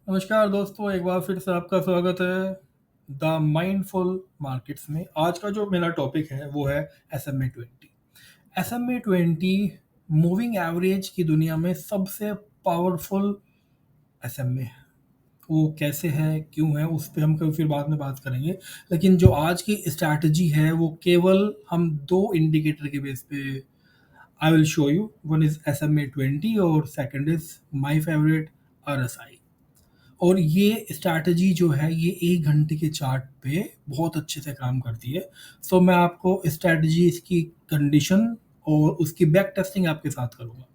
नमस्कार दोस्तों, एक बार फिर से आपका स्वागत है द माइंडफुल मार्केट्स में। आज का जो मेरा टॉपिक है वो है SMA 20। SMA 20 मूविंग एवरेज की दुनिया में सबसे पावरफुल SMA है। वो कैसे है, क्यों है, उस पर हम कभी फिर बाद में बात करेंगे। लेकिन जो आज की स्ट्रैटेजी है वो केवल हम दो इंडिकेटर के बेस पे I will show you. One is SMA 20 और second is my favourite RSI। और ये स्ट्रैटेजी जो है ये 1 घंटे के चार्ट पे बहुत अच्छे से काम करती है। सो मैं आपको स्ट्रैटेजी, इसकी कंडीशन और उसकी बैक टेस्टिंग आपके साथ करूँगा।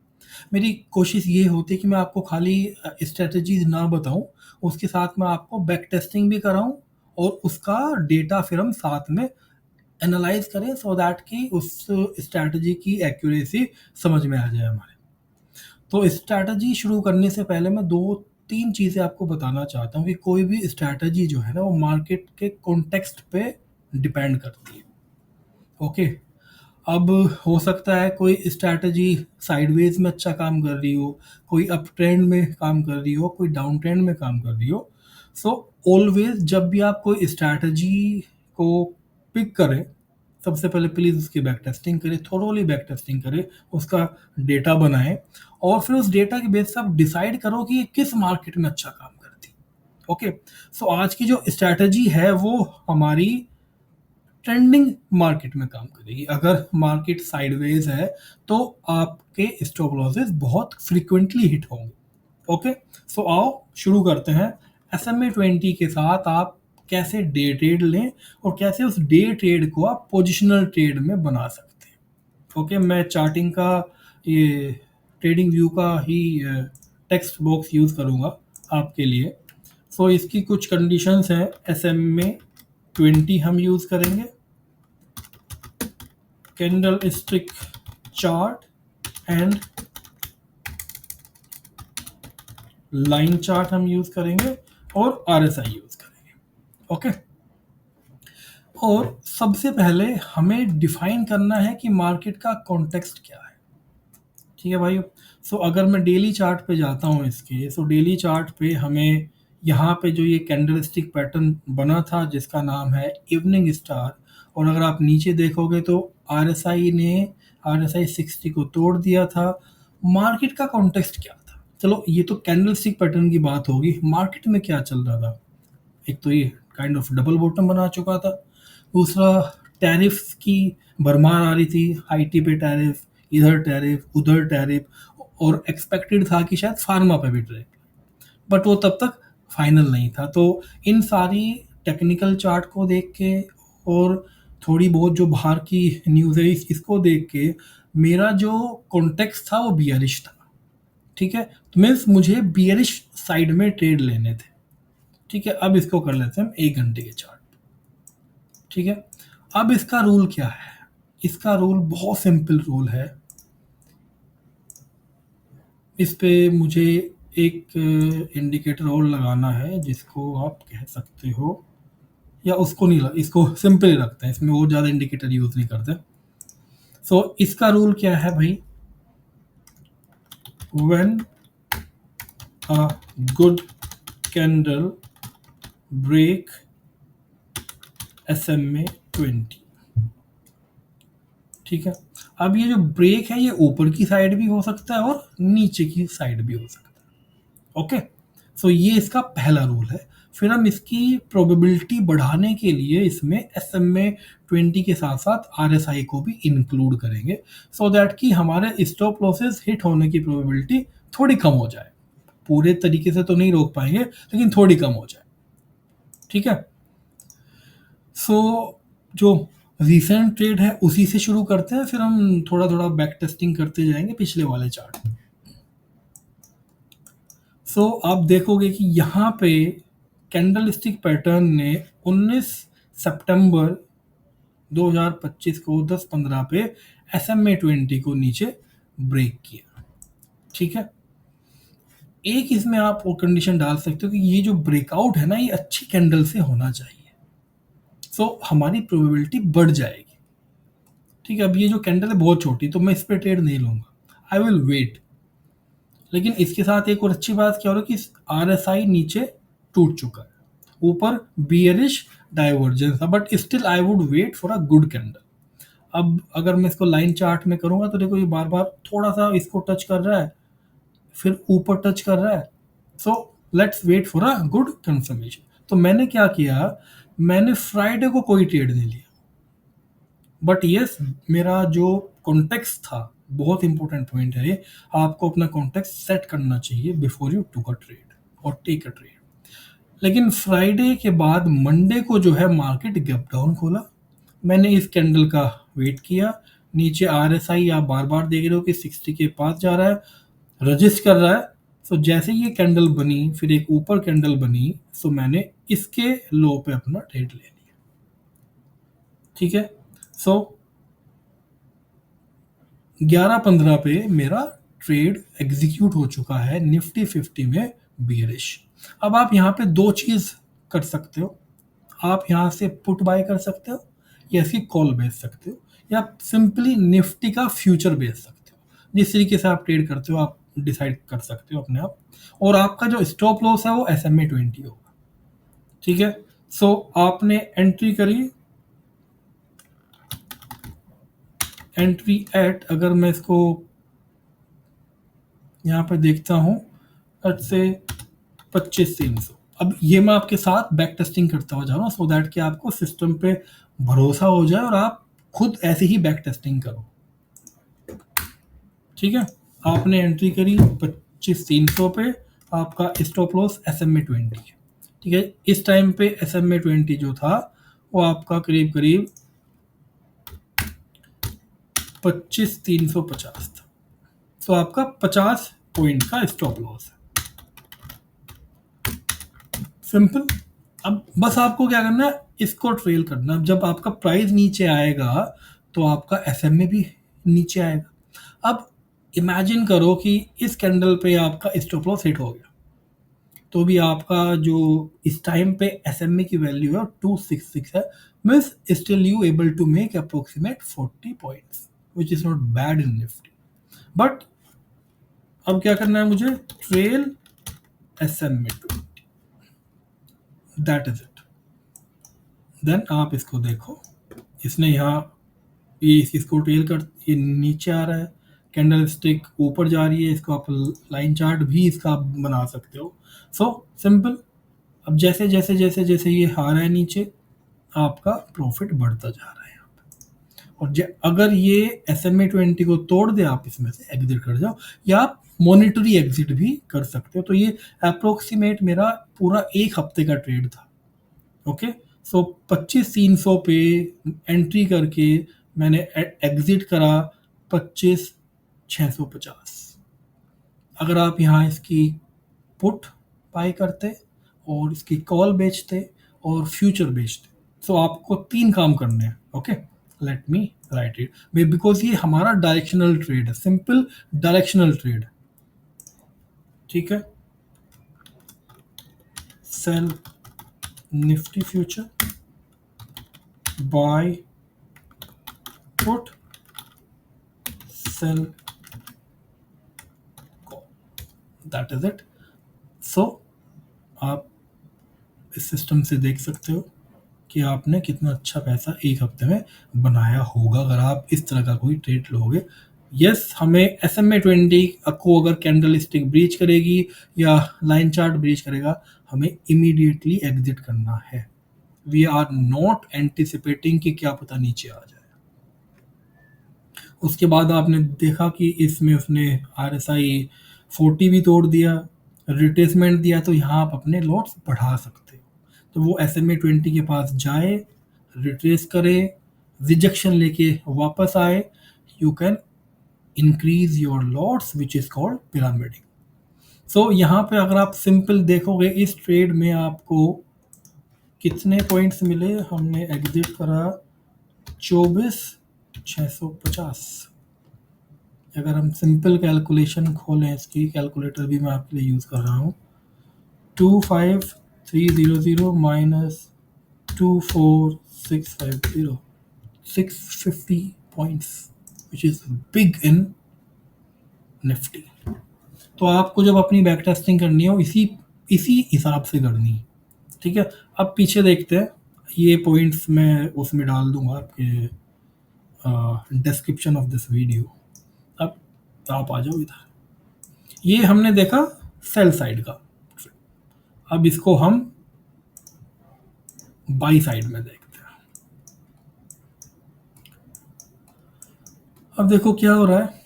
मेरी कोशिश ये होती है कि मैं आपको खाली स्ट्रैटेजीज़ ना बताऊँ, उसके साथ मैं आपको बैक टेस्टिंग भी कराऊँ और उसका डेटा फिर हम साथ में एनालाइज़ करें सो दैट कि उस स्ट्रैटेजी की एक्यूरेसी समझ में आ जाए हमारे। तो स्ट्रैटेजी शुरू करने से पहले मैं 2-3 चीज़ें आपको बताना चाहता हूँ कि कोई भी स्ट्रैटेजी जो है ना वो मार्केट के कॉन्टेक्स्ट पे डिपेंड करती है। ओके, अब हो सकता है कोई स्ट्रैटेजी साइडवेज में अच्छा काम कर रही हो, कोई अप ट्रेंड में काम कर रही हो, कोई डाउन ट्रेंड में काम कर रही हो। सो ऑलवेज जब भी आप कोई स्ट्रैटेजी को पिक करें, सबसे पहले प्लीज़ उसकी बैक टेस्टिंग करें, थोरोली बैक टेस्टिंग करें, उसका डेटा बनाएं और फिर उस डेटा के बेस से आप डिसाइड करो कि ये किस मार्केट में अच्छा काम करती है। ओके, सो आज की जो स्ट्रैटेजी है वो हमारी ट्रेंडिंग मार्केट में काम करेगी। अगर मार्केट साइडवेज है तो आपके स्टॉप लॉसेस बहुत फ्रीक्वेंटली हिट होंगे। ओके, सो आओ शुरू करते हैं। SMA 20 के साथ आप कैसे डे ट्रेड लें और कैसे उस डे ट्रेड को आप पोजिशनल ट्रेड में बना सकते हैं। ओके, मैं चार्टिंग का ये ट्रेडिंग व्यू का ही टेक्स्ट बॉक्स यूज़ करूँगा आपके लिए। सो इसकी कुछ कंडीशंस हैं। SMA 20 हम यूज़ करेंगे, candle stick chart and line chart हम यूज करेंगे और RSI यूज करेंगे। ओके, और सबसे पहले हमें डिफाइन करना है कि मार्केट का कॉन्टेक्स्ट क्या है। ठीक है भाई। सो अगर मैं डेली चार्ट पे जाता हूँ इसके, सो डेली चार्ट पे हमें यहाँ पे जो ये कैंडलस्टिक पैटर्न बना था जिसका नाम है इवनिंग स्टार, और अगर आप नीचे देखोगे तो RSI ने RSI 60 को तोड़ दिया था। मार्केट का कॉन्टेक्स्ट क्या था? चलो ये तो कैंडलस्टिक पैटर्न की बात होगी, मार्केट में क्या चल रहा था? एक तो ये काइंड ऑफ डबल बॉटम बना चुका था, दूसरा टैरिफ्स की भरमार आ रही थी, हाईटी पे टैरिफ, इधर टैरिफ, उधर टैरिफ, और एक्सपेक्टेड था कि शायद फार्मा पे भी टैरिफ, बट वो तब तक फाइनल नहीं था। तो इन सारी टेक्निकल चार्ट को देख के और थोड़ी बहुत जो बाहर की न्यूज़ है इसको देख के मेरा जो कॉन्टेक्स्ट था वो बियरिश था। ठीक है, तो मीन्स मुझे बियरिश साइड में ट्रेड लेने थे। ठीक है, अब इसको कर लेते हैं हम 1 घंटे के चार्ट। ठीक है, अब इसका रूल क्या है? इसका रूल बहुत सिंपल रूल है। इस पे मुझे एक इंडिकेटर और लगाना है जिसको आप कह सकते हो, या उसको नहीं इसको सिंपल ही रखते हैं, इसमें वो ज़्यादा इंडिकेटर यूज़ नहीं करते। सो इसका रूल क्या है भाई? When a good candle break SMA 20। ठीक है, अब ये जो ब्रेक है ये ऊपर की साइड भी हो सकता है और नीचे की साइड भी हो सकता है। ओके, सो ये इसका पहला रूल है। फिर हम इसकी प्रोबेबिलिटी बढ़ाने के लिए इसमें SMA 20 के साथ साथ RSI को भी इंक्लूड करेंगे सो दैट कि हमारे स्टॉप लॉसेस हिट होने की प्रोबेबिलिटी थोड़ी कम हो जाए। पूरे तरीके से तो नहीं रोक पाएंगे लेकिन थोड़ी कम हो जाए। ठीक है, सो जो रिसेंट ट्रेड है उसी से शुरू करते हैं, फिर हम थोड़ा थोड़ा बैक टेस्टिंग करते जाएंगे पिछले वाले चार्ट। सो आप देखोगे कि यहाँ पे कैंडलस्टिक पैटर्न ने 19 सितंबर 2025 को 10:15 पे SMA 20 को नीचे ब्रेक किया। ठीक है, एक इसमें आप वो कंडीशन डाल सकते हो कि ये जो ब्रेकआउट है ना ये अच्छी कैंडल से होना चाहिए, सो हमारी प्रोबेबिलिटी बढ़ जाएगी। ठीक है, अब ये जो कैंडल है बहुत छोटी तो मैं इस पे ट्रेड नहीं लूंगा, आई विल वेट। लेकिन इसके साथ एक और अच्छी बात क्या हो रही है कि RSI नीचे टूट चुका है, ऊपर बियरिश डाइवर्जेंस था, but still I would wait for a good candle. अब अगर मैं इसको लाइन चार्ट में करूंगा तो देखो ये बार बार थोड़ा सा इसको टच कर रहा है, फिर ऊपर टच कर रहा है। So let's wait for a good confirmation. तो मैंने क्या किया, मैंने फ्राइडे को कोई ट्रेड नहीं लिया, बट यस मेरा जो कॉन्टेक्स्ट था, बहुत इंपॉर्टेंट पॉइंट है ये, आपको अपना कॉन्टेक्स्ट सेट करना चाहिए before you to a trade और टेक अ ट्रेड। लेकिन फ्राइडे के बाद मंडे को जो है मार्केट गैप डाउन खोला, मैंने इस कैंडल का वेट किया, नीचे RSI आप बार बार देख रहे हो कि 60 के पास जा रहा है, रजिस्ट कर रहा है। सो जैसे ये कैंडल बनी, फिर एक ऊपर कैंडल बनी, सो मैंने इसके लो पे अपना ट्रेड ले लिया। ठीक है, सो 11:15 पे मेरा ट्रेड एग्जीक्यूट हो चुका है निफ्टी 50 में बियरिश। अब आप यहाँ पे दो चीज़ कर सकते हो, आप यहाँ से पुट बाय कर सकते हो या इसकी कॉल बेच सकते हो, या सिंपली निफ्टी का फ्यूचर बेच सकते हो। जिस तरीके से आप ट्रेड करते हो आप डिसाइड कर सकते हो अपने आप, और आपका जो स्टॉप लॉस है वो SMA 20 होगा। ठीक है, सो आपने एंट्री करी, एंट्री एट, अगर मैं इसको यहाँ पे देखता हूँ, लेट्स से 25,300। अब ये मैं आपके साथ बैक टेस्टिंग करता हुआ जा रहा हूँ, सो दैट कि आपको सिस्टम पे भरोसा हो जाए और आप खुद ऐसे ही बैक टेस्टिंग करो। ठीक है, आपने एंट्री करी 25,300 पे, आपका स्टॉप लॉस SMA 20 है। ठीक है, इस टाइम पे SMA 20 जो था वो आपका करीब करीब 25,350 था। तो आपका 50 पॉइंट का स्टॉप लॉस है। सिंपल। अब बस आपको क्या करना है, इसको ट्रेल करना। जब आपका प्राइस नीचे आएगा तो आपका SMA भी नीचे आएगा। अब इमेजिन करो कि इस कैंडल पे आपका स्टॉप लॉस हिट हो गया, तो भी आपका जो इस टाइम पे SMA की वैल्यू है 266 है, means still you able to make approximate 40 points, which is not bad in Nifty. But अब क्या करना है मुझे, trail SMA 20, that is it. Then आप इसको देखो, इसने यहाँ ये इसको ट्रेल कर, ये नीचे आ रहा है, कैंडल स्टिक ऊपर जा रही है, इसको आप लाइन चार्ट भी इसका आप बना सकते हो। So simple. अब जैसे जैसे जैसे जैसे ये आ रहा है नीचे, आपका प्रॉफिट बढ़ता जा रहा है यहाँ पे। और अगर ये SMA 20 को तोड़ दे, आप इसमें से एग्जिट कर जाओ, या आप मॉनिटरी एग्जिट भी कर सकते हो। तो ये अप्रोक्सीमेट मेरा पूरा एक हफ्ते का ट्रेड था। ओके, सो 25,300 पे एंट्री करके मैंने एग्जिट करा 25,650। अगर आप यहाँ इसकी पुट बाय करते और इसकी कॉल बेचते और फ्यूचर बेचते, सो आपको 3 काम करने हैं। Okay, let me write it, because ये हमारा डायरेक्शनल ट्रेड है, सिंपल डायरेक्शनल ट्रेड। ठीक है, sell Nifty future, buy put, sell, that is it. So आप इस सिस्टम से देख सकते हो कि आपने कितना अच्छा पैसा एक हफ्ते में बनाया होगा अगर आप इस तरह का कोई ट्रेड लोगे। यस, हमें SMA 20 को अगर कैंडल स्टिक ब्रीच करेगी या लाइन चार्ट ब्रीच करेगा, हमें इमीडिएटली एग्जिट करना है। वी आर नॉट एंटिसिपेटिंग कि क्या पता नीचे आ जाए। उसके बाद आपने देखा कि इसमें उसने RSI 40 भी तोड़ दिया, रिट्रेसमेंट दिया, तो यहाँ आप अपने लॉट्स बढ़ा सकते हो। तो वो SMA 20 के पास जाए, रिट्रेस करे, रिजेक्शन लेके वापस आए, you can increase your lots, which is called pyramiding. So यहाँ पे अगर आप सिंपल देखोगे, इस ट्रेड में आपको कितने पॉइंट्स मिले, हमने एग्जिट करा 24,650। अगर हम सिंपल कैलकुलेशन खोलें, इसकी कैलकुलेटर भी मैं आपके लिए यूज़ कर रहा हूँ, 25,300 minus 24,650, 650 points, which is big in Nifty. तो आपको जब अपनी बैक टेस्टिंग करनी हो इसी इसी हिसाब से करनी है, ठीक है। अब पीछे देखते हैं, ये पॉइंट्स मैं उसमें डाल दूंगा आपके डिस्क्रिप्शन ऑफ दिस वीडियो। अब आप आ जाओ इधर, ये हमने देखा सेल साइड का। अब इसको हम बाई साइड में देखते हैं। अब देखो क्या हो रहा है,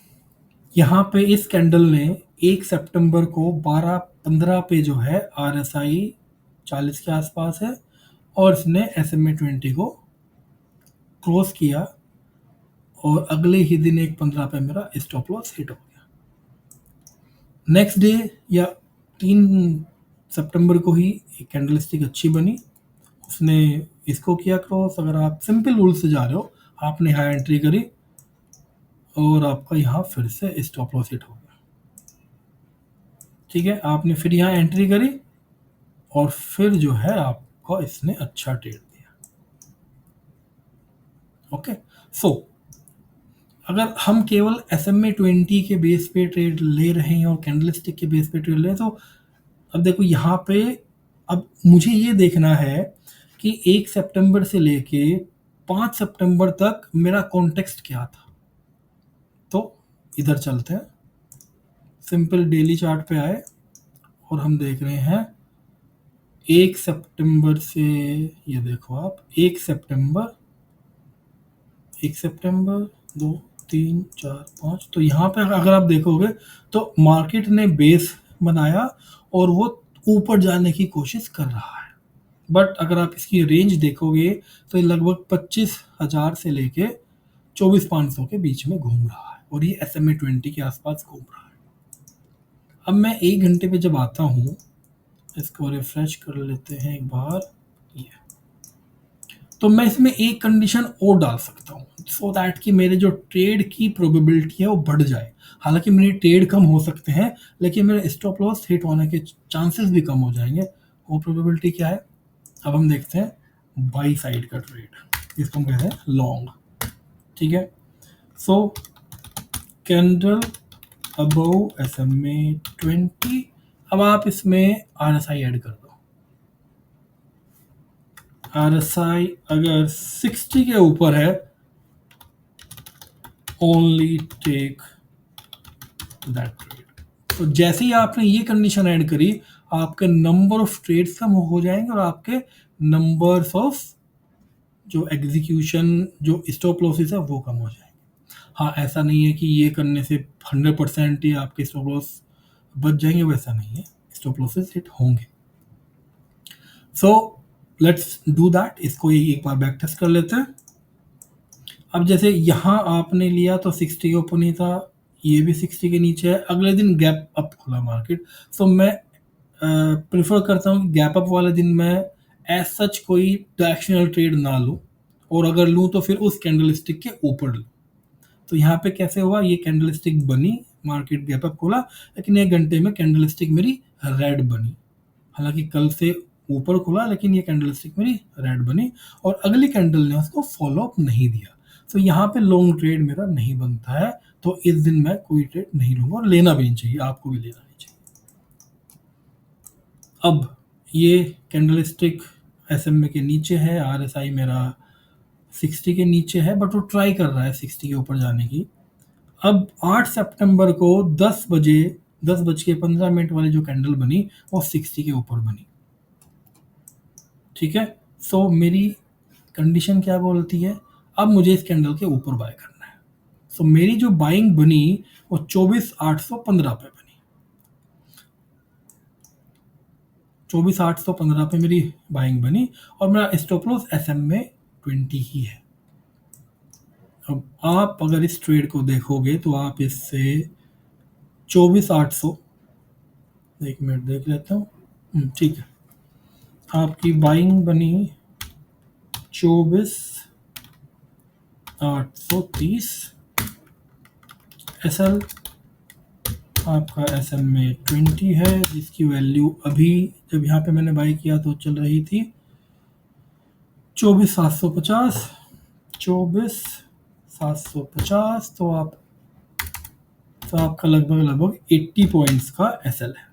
यहाँ पे इस कैंडल ने 1 सितंबर को 12:15 पे जो है RSI 40 के आसपास है, और इसने SMA 20 को क्रॉस किया, और अगले ही दिन 1:15 पे मेरा स्टॉप लॉस हिट हो गया। नेक्स्ट डे या 3 सितंबर को ही एक कैंडलस्टिक अच्छी बनी, उसने इसको किया क्रॉस। अगर आप सिंपल रूल से जा रहे हो, आपने यहाँ एंट्री करी और आपका यहाँ फिर से स्टॉप लॉस हिट हो गया, ठीक है। आपने फिर यहाँ एंट्री करी और फिर जो है आपको इसने अच्छा ट्रेड दिया। ओके, सो अगर हम केवल SMA 20 के बेस पे ट्रेड ले रहे हैं और कैंडलस्टिक के बेस पे ट्रेड ले रहे हैं, तो अब देखो यहाँ पे, अब मुझे ये देखना है कि 1 सितंबर से लेके 5 सितंबर तक मेरा कॉन्टेक्स्ट क्या था। तो इधर चलते हैं, सिंपल डेली चार्ट पे आए और हम देख रहे हैं 1 सितंबर से, ये देखो आप 1 सितंबर 2 3 4 5, तो यहाँ पे अगर आप देखोगे तो मार्केट ने बेस बनाया और वो ऊपर जाने की कोशिश कर रहा है। बट अगर आप इसकी रेंज देखोगे तो ये लगभग 25,000 से लेके 24,500 के बीच में घूम रहा है, और ये SMA 20 के आसपास घूम रहा है। अब मैं 1 घंटे पे जब आता हूँ, इसको रिफ्रेश कर लेते हैं एक बार, ये तो मैं इसमें एक कंडीशन और डाल सकता हूँ, सो दैट कि मेरे जो ट्रेड की प्रोबेबिलिटी है वो बढ़ जाए। हालांकि मेरे ट्रेड कम हो सकते हैं, लेकिन मेरे स्टॉप लॉस हिट होने के चांसेस भी कम हो जाएंगे। वो प्रोबेबिलिटी क्या है, अब हम देखते हैं बाई साइड का ट्रेड, इसको हम कहते हैं लॉन्ग, ठीक है। सो कैंडल अबव SMA 20, अब आप इसमें RSI ऐड कर दो। RSI अगर 60 के ऊपर है, ओनली टेक दैट ट्रेड। तो जैसे ही आपने ये कंडीशन ऐड करी, आपके नंबर ऑफ ट्रेड्स कम हो जाएंगे और आपके नंबर्स ऑफ जो एग्जीक्यूशन, जो स्टॉप लॉसेस है वो कम हो जाएंगे। हाँ, ऐसा नहीं है कि ये करने से 100% ही आपके स्टॉप लॉस बच जाएंगे, वैसा नहीं है, स्टॉप लॉसेस हिट होंगे। सो लेट्स डू दैट, इसको एक बार बैक टेस्ट कर लेते हैं। अब जैसे यहाँ आपने लिया तो 60 के ऊपर नहीं था, ये भी 60 के नीचे है, अगले दिन गैप अप खुला मार्केट। सो मैं प्रेफर करता हूँ कि गैप अप वाले दिन मैं एज सच कोई डायरेक्शनल ट्रेड ना लूँ, और अगर लूँ तो फिर उस कैंडलस्टिक के ऊपर लूँ। तो यहाँ पे कैसे हुआ, ये कैंडलस्टिक बनी, मार्केट गैप अप खोला, लेकिन 1 घंटे में कैंडलस्टिक मेरी रेड बनी। हालांकि कल से ऊपर खुला, लेकिन ये कैंडलस्टिक मेरी रेड बनी, और अगली कैंडल ने उसको फॉलो अप नहीं दिया। तो यहाँ पे लॉन्ग ट्रेड मेरा नहीं बनता है, तो इस दिन मैं कोई ट्रेड नहीं लूंगा, और लेना भी नहीं चाहिए, आपको भी लेना नहीं चाहिए। अब ये कैंडलस्टिक SMA के नीचे है, RSI मेरा 60 के नीचे है, बट वो ट्राई कर रहा है 60 के ऊपर जाने की। अब 8 सितंबर को 10:15 वाली जो कैंडल बनी वो 60 के ऊपर बनी, ठीक है। सो मेरी कंडीशन क्या बोलती है, अब मुझे इस कैंडल के ऊपर बाय करना है। सो मेरी जो बाइंग बनी वो 24,815 पे बनी, 24,815 पे मेरी बाइंग बनी, और मेरा स्टॉप लॉस SMA 20 ही है। अब आप अगर इस ट्रेड को देखोगे तो आप इससे 24,800, एक मिनट देख लेता हूँ, ठीक है, आपकी बाइंग बनी 24,830, SL आपका SMA 20 है, जिसकी वैल्यू अभी जब यहाँ पे मैंने बाई किया तो चल रही थी 24,750, तो आप तो आपका लगभग 80 पॉइंट्स का एसएल है।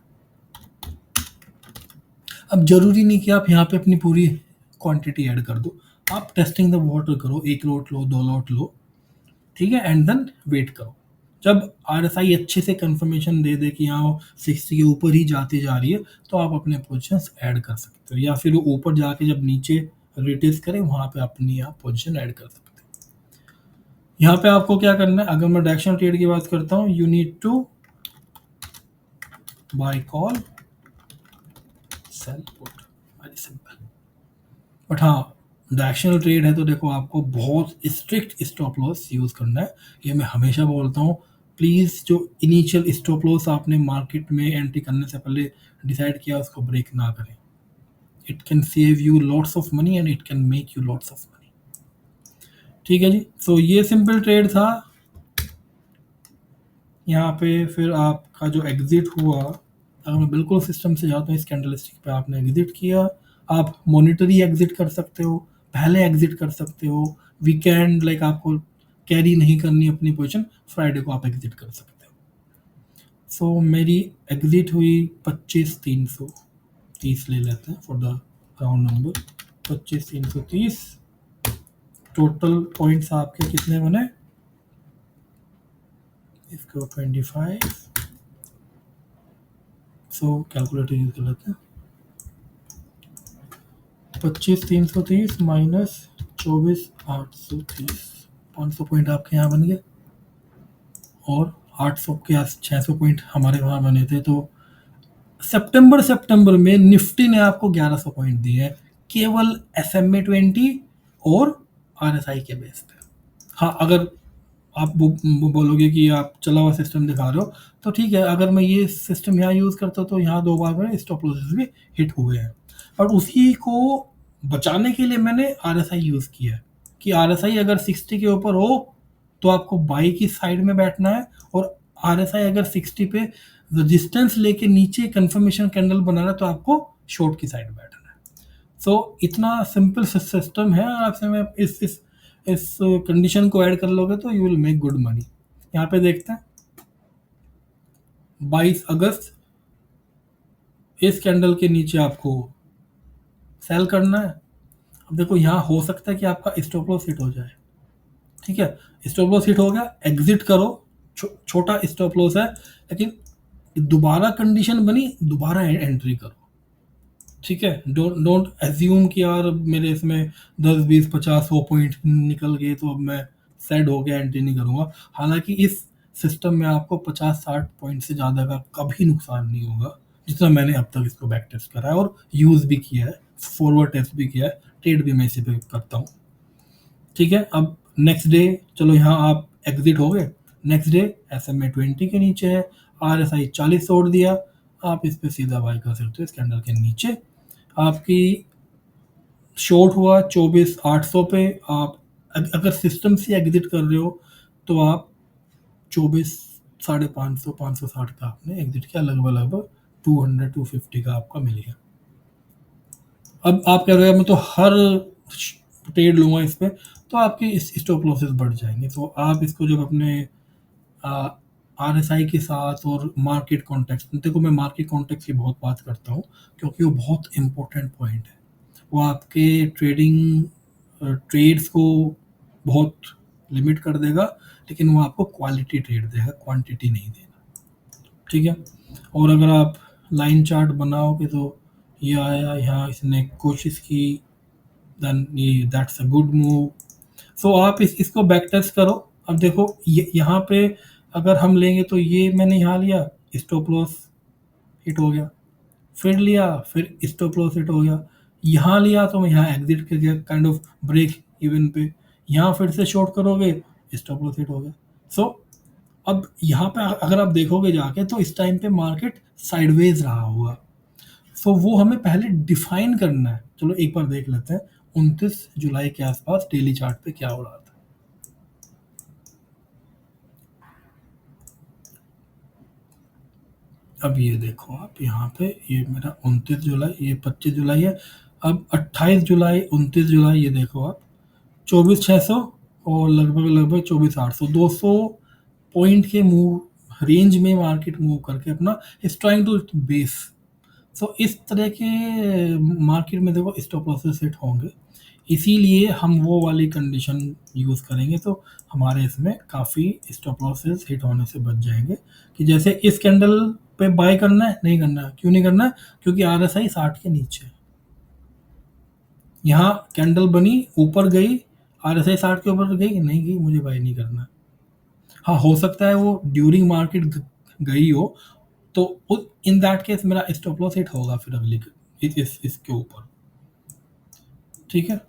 अब जरूरी नहीं कि आप यहाँ पे अपनी पूरी क्वांटिटी ऐड कर दो, आप टेस्टिंग द वाटर करो, 1 लोट लो, 2 लोट लो, ठीक है, एंड देन वेट करो। जब आरएसआई अच्छे से कंफर्मेशन दे दे कि हाँ 60 के ऊपर ही जाती जा रही है, तो आप अपने पोजीशंस ऐड कर सकते हो, या फिर ऊपर जाके जब नीचे रिटेस्ट करें वहां पे अपनी आप पोजीशन ऐड कर सकते हो। यहाँ पे आपको क्या करना है, अगर मैं डायरेक्शनल ट्रेड की बात करता हूँ, you need to buy call sell put, very simple. But हाँ, डायरेक्शनल ट्रेड है तो देखो आपको बहुत स्ट्रिक्ट स्टॉप लॉस यूज करना है। ये मैं हमेशा बोलता हूँ, प्लीज जो इनिशियल स्टॉप लॉस आपने मार्केट में एंट्री करने से पहले डिसाइड किया उसको ब्रेक ना करें। It can save you lots of money and it can make you lots of money. ठीक है जी, सो ये सिंपल ट्रेड था। यहाँ पे फिर आपका जो एग्जिट हुआ, अगर मैं बिल्कुल सिस्टम से जाता हूँ, इस कैंडलस्टिक पे आपने एग्जिट किया, आप मॉनिटरी एग्जिट कर सकते हो, पहले एग्जिट कर सकते हो, वीकेंड लाइक आपको कैरी नहीं करनी अपनी पोजीशन, फ्राइडे को आप एग्जिट कर सकते हो। सो मेरी एग्जिट हुई 25,330 ले लेते हैं for the round number, 25,330। Total points आपके कितने बने, इसको 25, सो कैलकुलेटर यूज कर लेते हैं, 25,330 माइनस 24,830, 500 पॉइंट आपके यहाँ बन गए, और 800 के आस 600 पॉइंट हमारे वहाँ बने थे। तो सितंबर में निफ्टी ने आपको 1100 पॉइंट दिए हैं, केवल SMA-20 और RSI के बेस पे। हाँ, अगर आप वो बोलोगे कि आप चला हुआ सिस्टम दिखा रहे हो, तो ठीक है, अगर मैं ये सिस्टम यहाँ यूज़ करता तो यहाँ 2 बार मेरे स्टॉप लॉसेस भी हिट हुए हैं, और उसी को बचाने के लिए मैंने RSI यूज़ किया है कि RSI अगर 60 के ऊपर हो तो आपको बाई की साइड में बैठना है, और RSI अगर 60 पे रेजिस्टेंस लेके नीचे कंफर्मेशन कैंडल बनाना है तो आपको शॉर्ट की साइड बैठना है। सो इतना सिंपल सिस्टम है, आपसे मैं इस कंडीशन को ऐड कर लोगे तो you will make good money. यहाँ पे देखते हैं 22 अगस्त, इस कैंडल के नीचे आपको सेल करना है। अब देखो यहाँ हो सकता है कि आपका स्टॉप लॉस हिट हो जाए, ठीक है, स्टॉप लॉस हिट हो गया, एग्जिट करो, छोटा स्टॉप लॉस है, लेकिन दोबारा कंडीशन बनी, दोबारा एंट्री करो, ठीक है। डोंट एज्यूम कि यार मेरे इसमें 10 20 50 100 पॉइंट निकल गए तो अब मैं सेट हो गया, एंट्री नहीं करूंगा। हालांकि इस सिस्टम में आपको 50-60 पॉइंट से ज़्यादा का कभी नुकसान नहीं होगा, जितना मैंने अब तक इसको बैक टेस्ट करा है और यूज़ भी किया है, फॉरवर्ड टेस्ट भी किया है, ट्रेड भी मैं इसी पे करता हूँ, ठीक है। अब नेक्स्ट डे, चलो यहाँ आप एग्जिट हो गए, नेक्स्ट डे SMA-20 के नीचे है, RSI 40 तोड़ दिया, आप इस पे सीधा बाय कर सकते हो, इस कैंडल के नीचे आपकी शॉर्ट हुआ 24,800 पे। आप अगर सिस्टम से एग्जिट कर रहे हो तो आप 24,550 560 का आपने एग्जिट किया, लगभग 200-250 का आपका मिल गया। अब आप कह रहे हो मैं तो हर ट्रेड लूँगा इस पे, तो आपके इस स्टॉप लॉसेस बढ़ जाएंगे। तो आप इसको जब अपने RSI के साथ और मार्केट कॉन्टेक्स्ट, देखो मैं मार्केट कॉन्टेक्स्ट की बहुत बात करता हूँ क्योंकि वो बहुत इंपॉर्टेंट पॉइंट है, वो आपके ट्रेड्स को बहुत लिमिट कर देगा, लेकिन वो आपको क्वालिटी ट्रेड देगा, क्वांटिटी नहीं देगा, ठीक है। और अगर आप लाइन चार्ट बनाओगे तो ये आया, यहाँ इसने कोशिश की, देन ये दैट्स अ गुड मूव। सो आप इसको बैक टेस्ट करो। अब देखो यहाँ पे अगर हम लेंगे तो ये मैंने यहाँ लिया, स्टॉप लॉस हिट हो गया, फिर लिया, फिर स्टॉप लॉस हिट हो गया, यहाँ लिया तो मैं यहाँ एग्जिट कर गया, काइंड ऑफ ब्रेक इवन पे, यहाँ फिर से शॉर्ट करोगे, स्टॉप लॉस हिट हो गया। सो अब यहाँ पे अगर आप देखोगे जाके तो इस टाइम पे मार्केट साइडवेज रहा हुआ, सो वो हमें पहले डिफाइन करना है। चलो एक बार देख लेते हैं 29 जुलाई के आसपास डेली चार्ट पे क्या हो रहा था। अब ये देखो आप यहाँ पे, ये मेरा 29 जुलाई, ये 25 जुलाई है, अब 28 जुलाई 29 जुलाई, ये देखो आप 24,600 और लगभग 24,800, 200 पॉइंट के मूव रेंज में मार्केट मूव करके अपना इज ट्राइंग टू बेस। सो इस तरह के मार्केट में देखो स्टॉप लॉसेस हिट होंगे, इसीलिए हम वो वाली कंडीशन यूज़ करेंगे तो हमारे इसमें काफ़ी स्टॉप लॉसेस हिट होने से बच जाएंगे। कि जैसे इस कैंडल पे बाय करना है, नहीं करना है। क्यों नहीं करना है? क्योंकि RSI 60 के नीचे है। यहाँ कैंडल बनी, ऊपर गई, RSI 60 के ऊपर गई, नहीं गई, मुझे बाय नहीं करना है। हाँ, हो सकता है वो ड्यूरिंग मार्केट गई हो, तो इन दैट केस मेरा स्टॉप लॉस हिट होगा फिर अगली इसके ऊपर। ठीक है,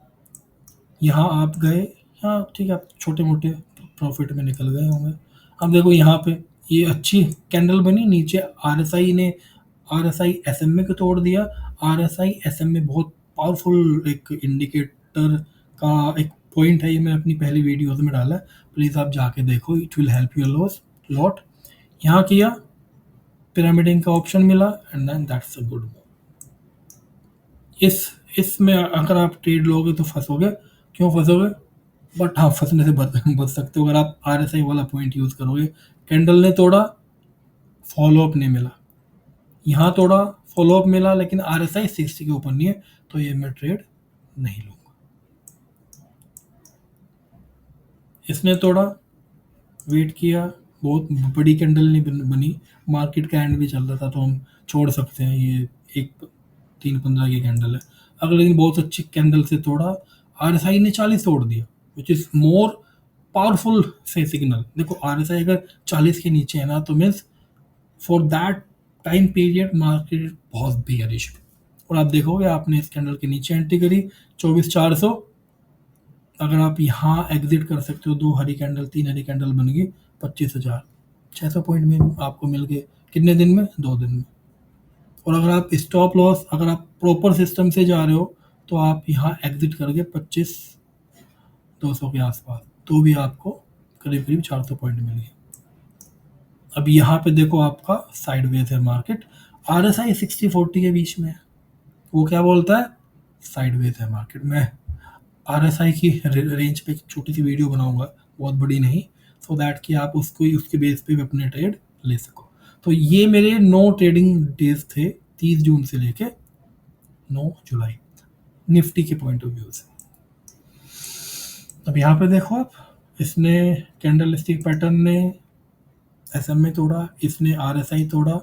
यहाँ आप गए, हाँ ठीक है, आप छोटे मोटे प्रॉफिट में निकल गए होंगे। अब देखो यहाँ पे ये अच्छी कैंडल बनी, नीचे RSI ने RSI SMA को तोड़ दिया। RSI SMA बहुत पावरफुल एक इंडिकेटर का एक पॉइंट है, ये मैं अपनी पहली वीडियोस में डाला है, प्लीज़ आप जाके देखो, it will help you lot. यहाँ किया, पिरामिडिंग का ऑप्शन मिला, and then that's a good move. इसमें अगर आप ट्रेड लोगे तो फंसोगे। क्यों फंसोगे? बट हाँ, फंसने से बच सकते हो अगर आप RSI वाला पॉइंट यूज़ करोगे। कैंडल ने तोड़ा, फॉलोअप नहीं मिला, यहाँ तोड़ा, फॉलोअप मिला, लेकिन RSI 60 के ऊपर नहीं है, तो ये मैं ट्रेड नहीं लूँगा। इसने तोड़ा, वेट किया, बहुत बड़ी कैंडल नहीं बनी, मार्केट का एंड भी चल रहा था, तो हम छोड़ सकते हैं, ये एक 3:15 की कैंडल है। अगले दिन बहुत अच्छी कैंडल से तोड़ा, RSI ने 40 तोड़ दिया, विच इज़ मोर पावरफुल से सिग्नल। देखो RSI अगर 40 के नीचे है ना, तो means for that time period market बहुत बेयरिश है। और आप देखोगे, आपने इस कैंडल के नीचे एंट्री करी 24,400, अगर आप यहाँ एग्जिट कर सकते हो, 2 हरी कैंडल, 3 हरी कैंडल बन गई, 25,600 पॉइंट में आपको मिल गए। कितने दिन में? 2 दिन में। और अगर आप स्टॉप लॉस, अगर आप प्रॉपर सिस्टम से जा रहे हो, तो आप यहाँ एग्जिट करके 25,200 के आसपास, तो भी आपको करीब करीब 400 पॉइंट मिल गए। अब यहाँ पे देखो, आपका साइडवेज है मार्केट, RSI 60-40 के बीच में है। वो क्या बोलता है? साइडवेज है मार्केट। मैं RSI की रेंज पे एक छोटी सी वीडियो बनाऊंगा, बहुत बड़ी नहीं, सो दैट कि आप उसको उसके बेस पे भी अपने ट्रेड ले सको। तो ये मेरे 9 ट्रेडिंग डेज थे, 30 जून से लेके 9 जुलाई, निफ्टी के पॉइंट ऑफ व्यू से। अब यहाँ पे देखो आप, इसने कैंडल स्टिक पैटर्न ने SMA तोड़ा, इसने RSI तोड़ा,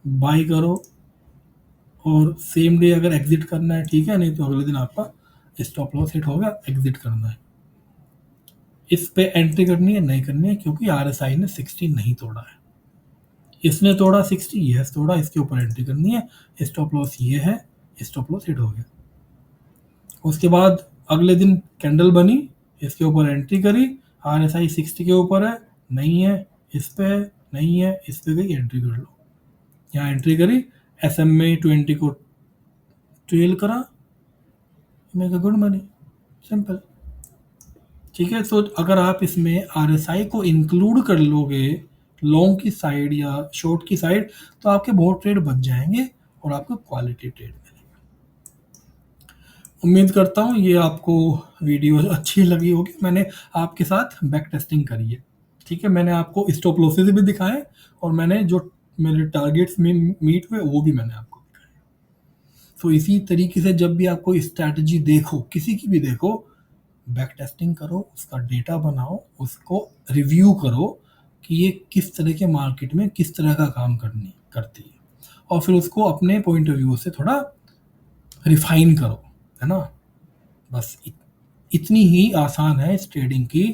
बाई करो, और सेम डे अगर एग्जिट करना है ठीक है, नहीं तो अगले दिन आपका स्टॉप लॉस हिट होगा, एग्जिट करना है। इस पे एंट्री करनी है, नहीं करनी है, क्योंकि RSI ने 60 नहीं तोड़ा है। इसने तोड़ा 60, यस तोड़ा, इसके ऊपर एंट्री करनी है, स्टॉप लॉस ये है, स्टॉप लॉस हिट हो गया। उसके बाद अगले दिन कैंडल बनी, इसके ऊपर एंट्री करी, RSI 60 के ऊपर है, नहीं है, इस पे है, नहीं है, इस पे गई, एंट्री कर लो। यहाँ एंट्री करी, SMA 20 को ट्रेल करा, make a good money, simple. ठीक है, तो अगर आप इसमें RSI को इंक्लूड कर लोगे लॉन्ग की साइड या शॉर्ट की साइड, तो आपके बहुत ट्रेड बच जाएंगे और आपको क्वालिटी ट्रेड मिलेगा। उम्मीद करता हूँ ये आपको वीडियो अच्छी लगी होगी। मैंने आपके साथ बैक टेस्टिंग करी है, ठीक है, मैंने आपको स्टॉप लॉसेस भी दिखाए, और मैंने जो मेरे टारगेट्स में मीट हुए वो भी मैंने आपको दिखाए। तो इसी तरीके से जब भी आपको स्ट्रैटेजी देखो, किसी की भी देखो, बैक टेस्टिंग करो, उसका डेटा बनाओ, उसको रिव्यू करो कि ये किस तरह के मार्केट में किस तरह का काम करती है, और फिर उसको अपने पॉइंट ऑफ व्यू से थोड़ा रिफाइन करो, है ना। बस इतनी ही आसान है इस ट्रेडिंग की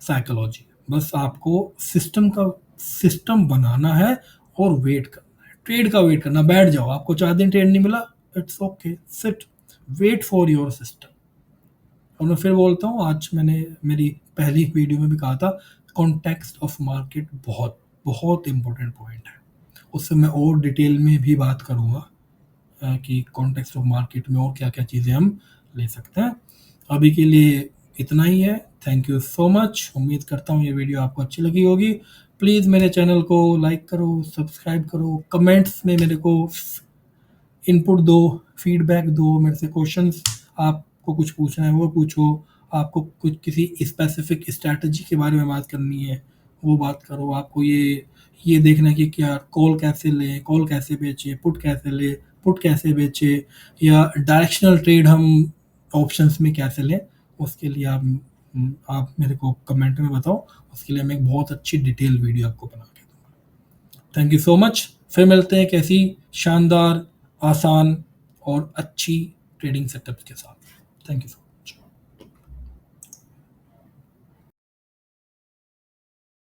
साइकोलॉजी। बस आपको सिस्टम बनाना है और वेट करना है, ट्रेड का वेट करना। बैठ जाओ, आपको 4 दिन ट्रेड नहीं मिला, it's okay, sit, wait for your system. और मैं फिर बोलता हूँ, आज मैंने मेरी पहली वीडियो में भी कहा था, कॉन्टेक्स्ट ऑफ मार्केट बहुत बहुत इंपॉर्टेंट पॉइंट है। उससे मैं और डिटेल में भी बात करूँगा कि कॉन्टेक्स्ट ऑफ मार्केट में और क्या क्या चीज़ें हम ले सकते हैं। अभी के लिए इतना ही है। Thank you so much. उम्मीद करता हूँ ये वीडियो आपको अच्छी लगी होगी। प्लीज़ मेरे चैनल को लाइक करो, सब्सक्राइब करो, कमेंट्स में मेरे को इनपुट दो, फीडबैक दो, मेरे से क्वेश्चंस, आपको कुछ पूछना है वो पूछो, आपको कुछ किसी स्पेसिफिक स्ट्रैटेजी के बारे में बात करनी है वो बात करो, आपको ये ये देखना कि क्या कॉल कैसे लें, कॉल कैसे बेचें, पुट कैसे लें, पुट कैसे बेचें, या डायरेक्शनल ट्रेड हम ऑप्शंस में कैसे लें, उसके लिए आप मेरे को कमेंट में बताओ। उसके लिए मैं एक बहुत अच्छी डिटेल वीडियो आपको बना के दूँगा। Thank you so much. फिर मिलते हैं एक ऐसी शानदार, आसान और अच्छी ट्रेडिंग सेटअप के साथ। Thank you so much.